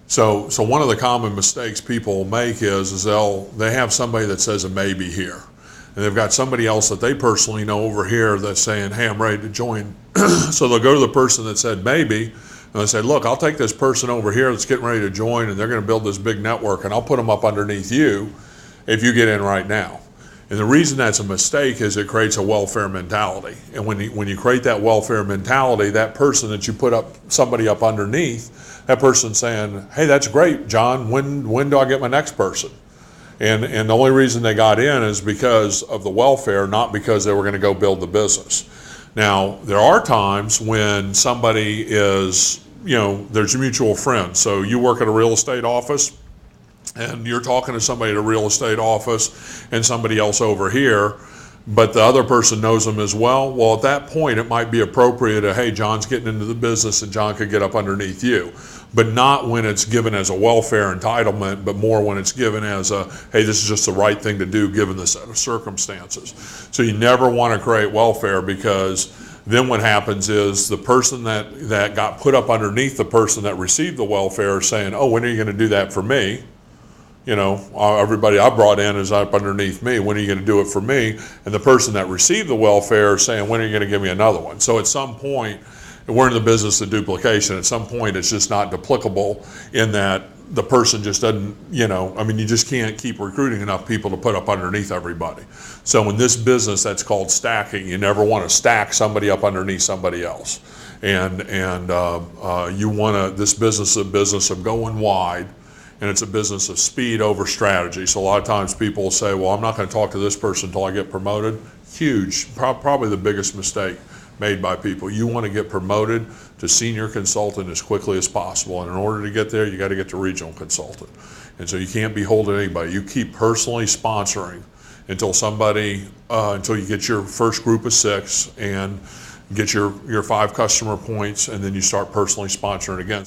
So one of the common mistakes people make is they have somebody that says a maybe here. And they've got somebody else that they personally know over here that's saying, hey, I'm ready to join. So they'll go to the person that said maybe, and they say, look, I'll take this person over here that's getting ready to join, and they're going to build this big network, and I'll put them up underneath you if you get in right now. And the reason that's a mistake is it creates a welfare mentality. And when you create that welfare mentality, that person that you put up, somebody up underneath, that person's saying, hey, that's great, John, when do I get my next person? And the only reason they got in is because of the welfare, not because they were going to go build the business. Now, there are times when somebody is, there's mutual friends. So you work at a real estate office, and you're talking to somebody at a real estate office and somebody else over here, but the other person knows them as well. Well, at that point, it might be appropriate to, hey, John's getting into the business and John could get up underneath you. But not when it's given as a welfare entitlement, but more when it's given as a, hey, this is just the right thing to do given the set of circumstances. So you never want to create welfare, because then what happens is the person that got put up underneath the person that received the welfare is saying, oh, when are you going to do that for me? Everybody I brought in is up underneath me. When are you going to do it for me? And the person that received the welfare is saying, when are you going to give me another one? So at some point, we're in the business of duplication. At some point, it's just not duplicable, in that the person just doesn't, you just can't keep recruiting enough people to put up underneath everybody. So in this business, that's called stacking. You never want to stack somebody up underneath somebody else. And you want to, this business is a business of going wide, and it's a business of speed over strategy. So a lot of times people will say, well, I'm not going to talk to this person until I get promoted. Huge, probably the biggest mistake made by people. You want to get promoted to senior consultant as quickly as possible. And in order to get there, you got to get to regional consultant. And so you can't be holding anybody. You keep personally sponsoring until until you get your first group of 6 and get your 5 customer points, and then you start personally sponsoring again.